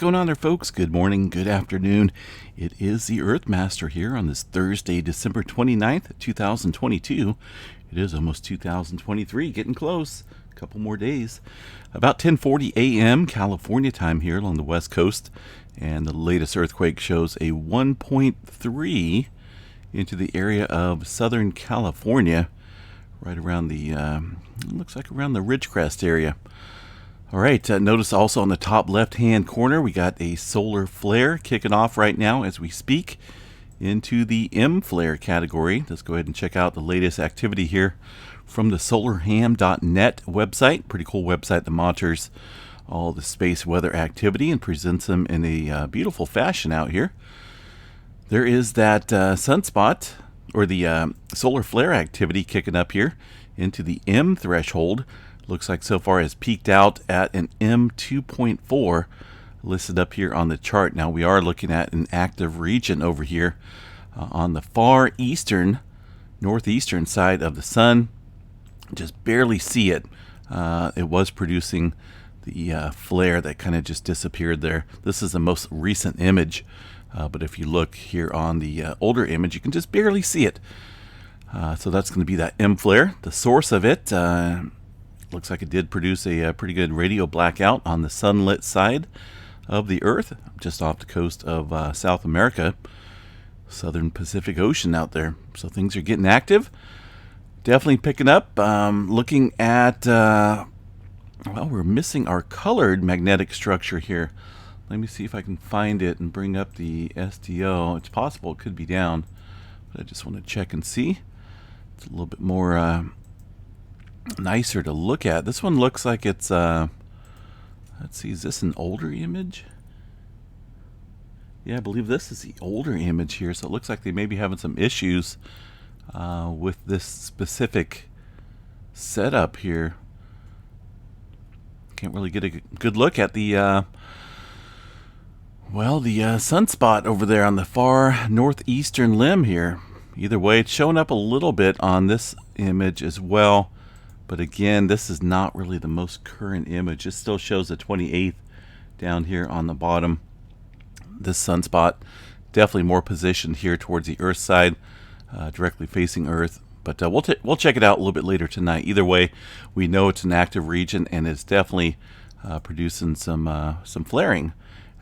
going on there, folks? Good morning, good afternoon. It is the Earthmaster here on this Thursday, December 29th, 2022. It is almost 2023, getting close. A couple more days. About 10:40 a.m. California time here along the West Coast, and the latest earthquake shows a 1.3 into the area of Southern California, right around the, looks like around the Ridgecrest area. All right, notice also on the top left-hand corner, we got a solar flare kicking off right now as we speak into the M flare category. Let's go ahead and check out the latest activity here from the solarham.net website. Pretty cool website that monitors all the space weather activity and presents them in a beautiful fashion out here. There is that sunspot, or the solar flare activity kicking up here into the M threshold. Looks like so far has peaked out at an M2.4 listed up here on the chart. Now we are looking at an active region over here on the far eastern, northeastern side of the sun. Just barely see it. It was producing the flare that kind of just disappeared there. This is the most recent image, but if you look here on the older image, you can just barely see it. So that's going to be that M flare. The source of it looks like it did produce a pretty good radio blackout on the sunlit side of the Earth, just off the coast of South America, southern Pacific Ocean out there. So things are getting active, definitely picking up. Looking at, well, we're missing our colored magnetic structure here. Let me see if I can find it and bring up the SDO. It's possible it could be down, but I just want to check and see. It's a little bit more nicer to look at. This one looks like it's let's see, is this an older image? Yeah, I believe this is the older image here, so it looks like they may be having some issues with this specific setup here. Can't really get a good look at the well, the sunspot over there on the far northeastern limb here. Either way, it's showing up a little bit on this image as well. But again, this is not really the most current image. It still shows the 28th down here on the bottom. This sunspot definitely more positioned here towards the Earth side, directly facing Earth. But we'll check it out a little bit later tonight. Either way, we know it's an active region, and it's definitely producing some flaring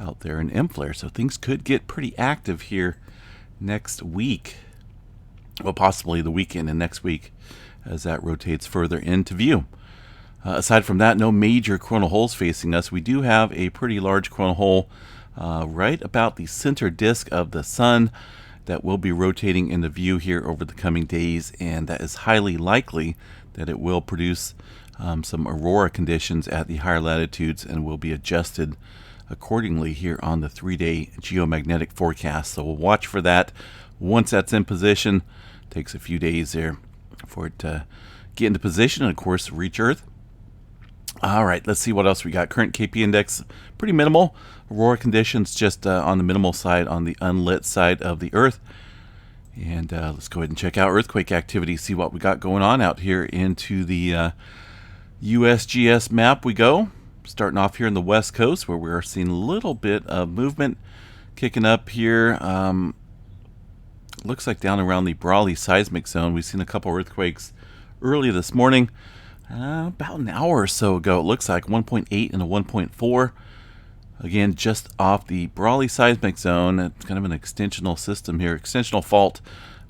out there in M flare. So things could get pretty active here next week. Well, possibly the weekend and next week, as that rotates further into view. Aside from that, no major coronal holes facing us. We do have a pretty large coronal hole right about the center disk of the sun that will be rotating into view here over the coming days, and that is highly likely that it will produce some aurora conditions at the higher latitudes and will be adjusted accordingly here on the 3-day geomagnetic forecast. So we'll watch for that. Once that's in position, takes a few days there for it to get into position and, of course, reach Earth. All right, let's see what else we got. Current KP index, pretty minimal. Aurora conditions just on the minimal side on the unlit side of the Earth. And let's go ahead and check out earthquake activity, see what we got going on out here into the USGS map we go. Starting off here in the West Coast, where we're seeing a little bit of movement kicking up here. Looks like down around the Brawley seismic zone. We've seen a couple earthquakes early this morning, about an hour or so ago. It looks like 1.8 and a 1.4. Again, just off the Brawley seismic zone. It's kind of an extensional system here, extensional fault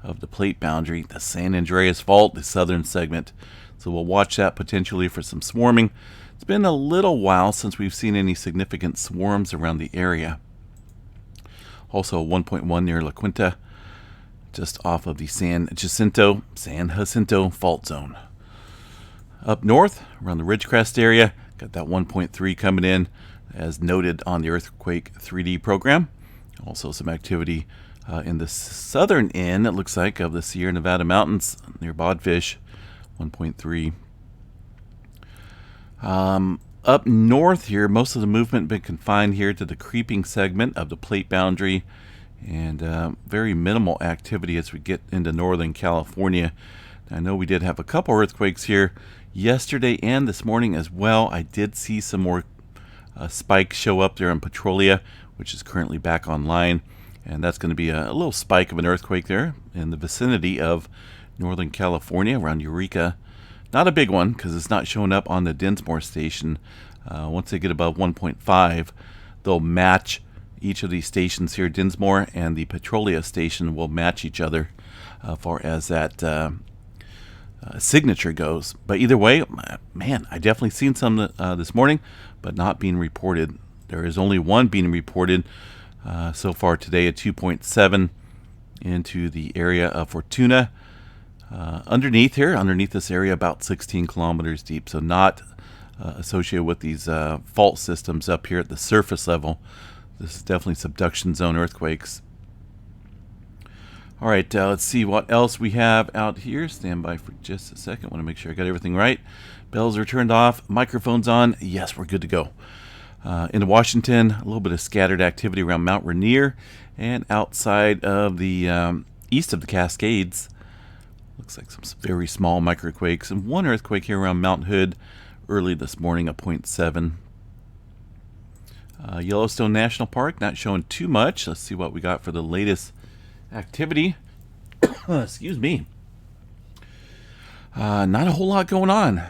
of the plate boundary, the San Andreas fault, the southern segment. So we'll watch that potentially for some swarming. It's been a little while since we've seen any significant swarms around the area. Also 1.1 near La Quinta, just off of the San Jacinto fault zone. Up north, around the Ridgecrest area, got that 1.3 coming in, as noted on the Earthquake 3D program. Also some activity in the southern end, it looks like, of the Sierra Nevada mountains near Bodfish, 1.3. Up north here, most of the movement been confined here to the creeping segment of the plate boundary, and very minimal activity as we get into Northern California. I know we did have a couple earthquakes here yesterday and this morning as well. I did see some more spike show up there in Petrolia, which is currently back online. And that's going to be a little spike of an earthquake there in the vicinity of Northern California around Eureka. Not a big one because it's not showing up on the Dinsmore station. Once they get above 1.5, they'll match each of these stations here. Dinsmore and the Petrolia station will match each other as far as that signature goes. But either way, man, I definitely seen some this morning, but not being reported. There is only one being reported so far today, a 2.7 into the area of Fortuna. Underneath this area, about 16 kilometers deep, so not associated with these fault systems up here at the surface level. This is definitely subduction zone earthquakes. All right, let's see what else we have out here. Stand by for just a second. Want to make sure I got everything right. Bells are turned off. Microphone's on. Yes, we're good to go. In Washington, a little bit of scattered activity around Mount Rainier and outside of the east of the Cascades. Looks like some very small microquakes and one earthquake here around Mount Hood early this morning, a 0.7. Yellowstone National Park, not showing too much. Let's see what we got for the latest activity. Excuse me. Not a whole lot going on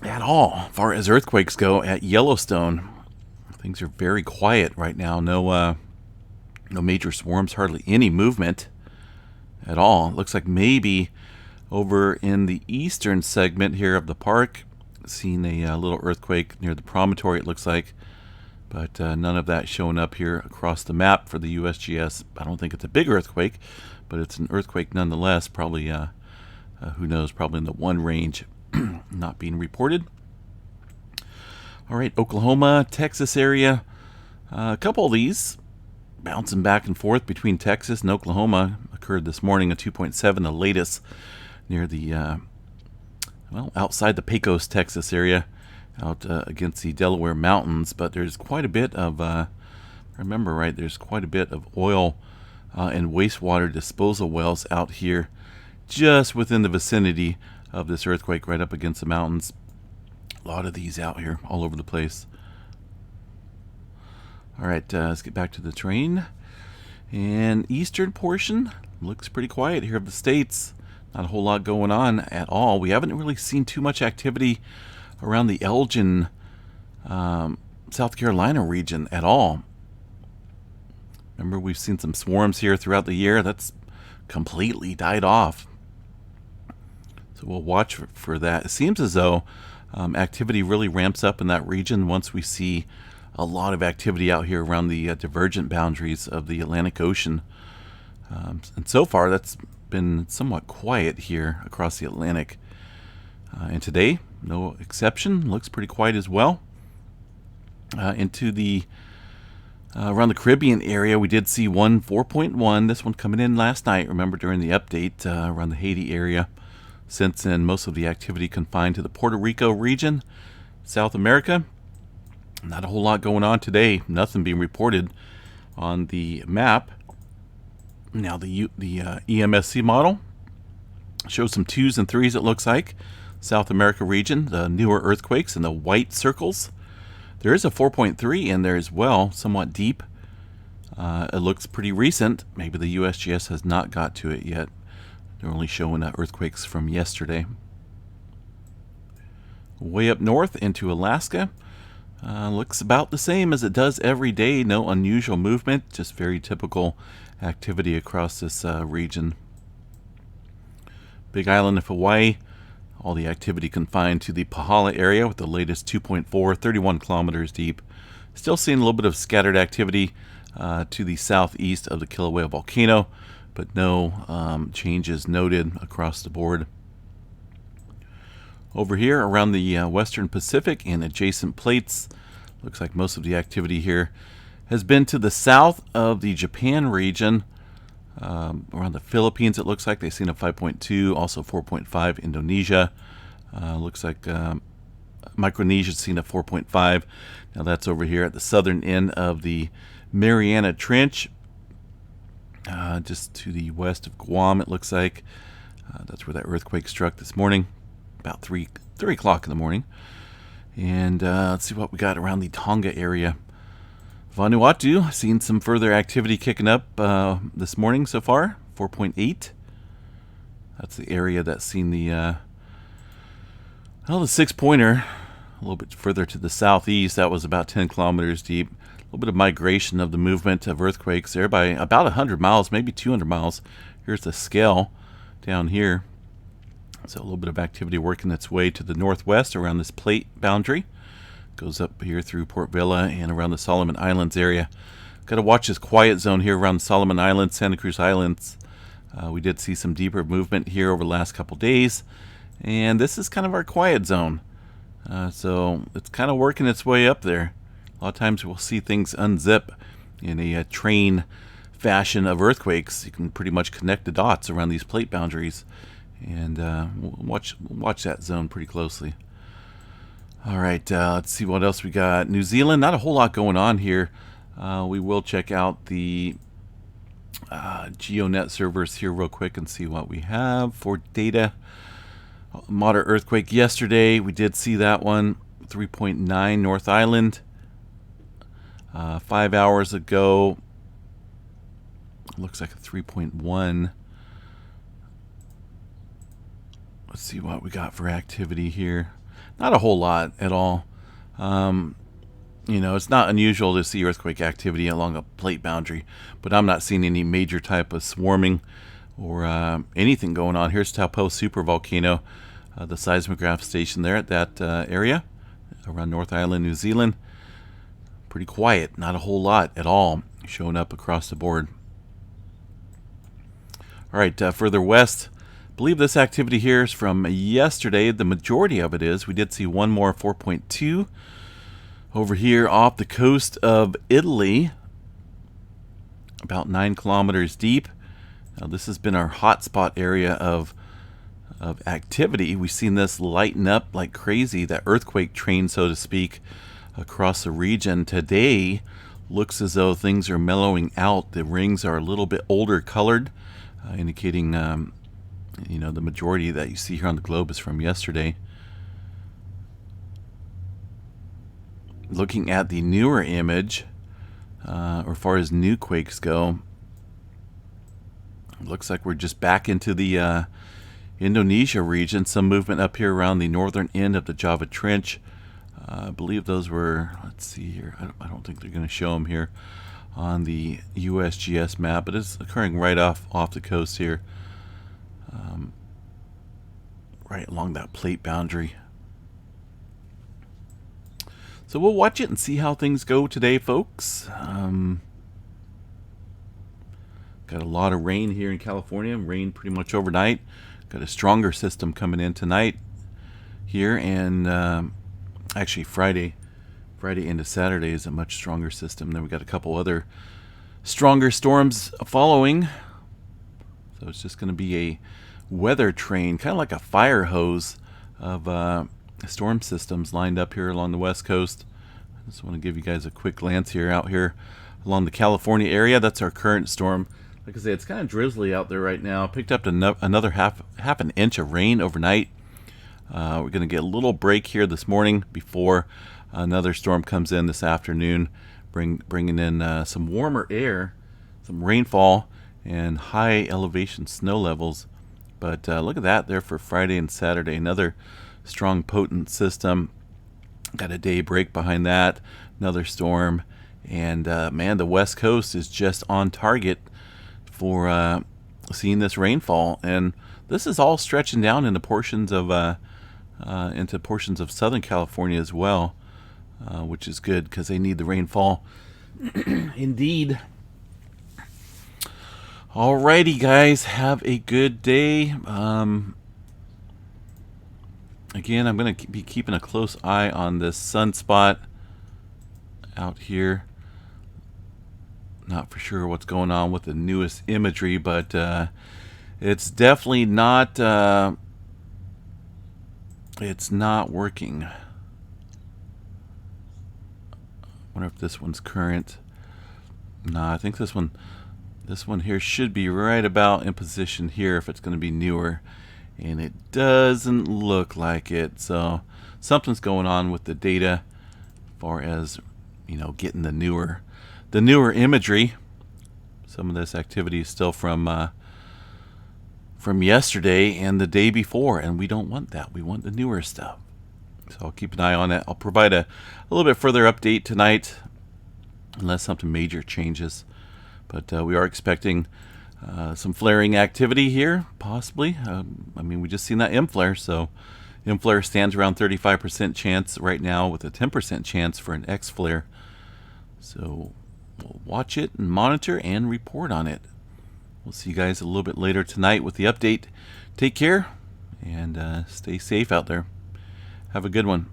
at all as far as earthquakes go at Yellowstone. Things are very quiet right now. No major swarms, hardly any movement at all. Looks like maybe over in the eastern segment here of the park, seen a little earthquake near the promontory, it looks like, but none of that showing up here across the map for the USGS. I don't think it's a big earthquake, but it's an earthquake nonetheless. Probably, who knows, probably in the 1 range, not being reported. All right, Oklahoma, Texas area, a couple of these bouncing back and forth between Texas and Oklahoma occurred this morning, a 2.7, the latest near the, outside the Pecos, Texas area, out against the Delaware Mountains. But there's quite a bit of, there's quite a bit of oil and wastewater disposal wells out here just within the vicinity of this earthquake right up against the mountains. A lot of these out here all over the place. All right, let's get back to the train. And eastern portion looks pretty quiet here of the states. Not a whole lot going on at all. We haven't really seen too much activity around the Elgin, South Carolina region at all. Remember, we've seen some swarms here throughout the year. That's completely died off. So we'll watch for that. It seems as though activity really ramps up in that region once we see a lot of activity out here around the divergent boundaries of the Atlantic Ocean. And so far, that's been somewhat quiet here across the Atlantic. And today, no exception. Looks pretty quiet as well. Into the around the Caribbean area, we did see one 4.1. This one coming in last night. Remember, during the update around the Haiti area. Since then, most of the activity confined to the Puerto Rico region, South America. Not a whole lot going on today. Nothing being reported on the map. Now the EMSC model shows some 2s and 3s, it looks like. South America region, the newer earthquakes in the white circles. There is a 4.3 in there as well, somewhat deep. It looks pretty recent. Maybe the USGS has not got to it yet. They're only showing earthquakes from yesterday. Way up north into Alaska. Looks about the same as it does every day. No unusual movement, just very typical activity across this region. Big Island of Hawaii, all the activity confined to the Pahala area with the latest 2.4, 31 kilometers deep. Still seeing a little bit of scattered activity to the southeast of the Kilauea volcano, but no changes noted across the board. Over here around the western Pacific and adjacent plates, looks like most of the activity here has been to the south of the Japan region. Around the Philippines, it looks like they've seen a 5.2, also 4.5 Indonesia. Looks like Micronesia's seen a 4.5. Now that's over here at the southern end of the Mariana Trench, just to the west of Guam, it looks like. That's where that earthquake struck this morning, about 3 o'clock in the morning. And let's see what we got around the Tonga area. Vanuatu, seen some further activity kicking up this morning so far, 4.8. That's the area that's seen the 6-pointer. A little bit further to the southeast, that was about 10 kilometers deep. A little bit of migration of the movement of earthquakes there by about 100 miles, maybe 200 miles. Here's the scale down here. So a little bit of activity working its way to the northwest around this plate boundary. Goes up here through Port Vila and around the Solomon Islands area. Got to watch this quiet zone here around the Solomon Islands, Santa Cruz Islands. We did see some deeper movement here over the last couple days. And this is kind of our quiet zone. So it's kind of working its way up there. A lot of times we'll see things unzip in a train fashion of earthquakes. You can pretty much connect the dots around these plate boundaries. And we'll watch that zone pretty closely. All right, let's see what else we got. New Zealand, not a whole lot going on here. We will check out the GeoNet servers here real quick and see what we have for data. Moderate earthquake yesterday. We did see that one, 3.9 North Island. 5 hours ago, looks like a 3.1. Let's see what we got for activity here. Not a whole lot at all. It's not unusual to see earthquake activity along a plate boundary, but I'm not seeing any major type of swarming or anything going on. Here's Taupo Super Volcano, the seismograph station there at that area around North Island, New Zealand. Pretty quiet, not a whole lot at all showing up across the board. All right, further west, I believe this activity here is from yesterday. The majority of it is. We did see one more 4.2 over here off the coast of Italy, about 9 kilometers deep. Now, this has been our hotspot area of activity. We've seen this lighten up like crazy, that earthquake train, so to speak, across the region. Today looks as though things are mellowing out. The rings are a little bit older colored, indicating the majority that you see here on the globe is from yesterday. Looking at the newer image, or as far as new quakes go, it looks like we're just back into the Indonesia region. Some movement up here around the northern end of the Java Trench. I believe those were, let's see here, I don't think they're going to show them here on the USGS map, but it's occurring right off the coast here, right along that plate boundary. So we'll watch it and see how things go today, folks. Got a lot of rain here in California, rain pretty much overnight. Got a stronger system coming in tonight here, and actually Friday into Saturday is a much stronger system. Then we got a couple other stronger storms following. So it's just going to be a weather train, kind of like a fire hose of storm systems lined up here along the west coast. I just want to give you guys a quick glance here out here along the California area. That's our current storm. Like I say, it's kind of drizzly out there right now. Picked up another half an inch of rain overnight. We're going to get a little break here this morning before another storm comes in this afternoon, bringing in some warmer air, some rainfall, and high elevation snow levels. But look at that there for Friday and Saturday. Another strong, potent system. Got a day break behind that. Another storm. And man, the West Coast is just on target for seeing this rainfall. And this is all stretching down into portions of Southern California as well, which is good because they need the rainfall. Indeed. Alrighty, guys, have a good day. Again, I'm going to be keeping a close eye on this sunspot out here. Not for sure what's going on with the newest imagery, but it's definitely not. It's not working. I wonder if this one's current. No, I think this one here should be right about in position here if it's going to be newer. and it doesn't look like it. So something's going on with the data as far as, getting the newer imagery. Some of this activity is still from yesterday and the day before, and we don't want that. We want the newer stuff. So I'll keep an eye on it. I'll provide a little bit further update tonight, unless something major changes. But we are expecting some flaring activity here, possibly. We just seen that M flare, so M flare stands around 35% chance right now, with a 10% chance for an X flare. So we'll watch it and monitor and report on it. We'll see you guys a little bit later tonight with the update. Take care and stay safe out there. Have a good one.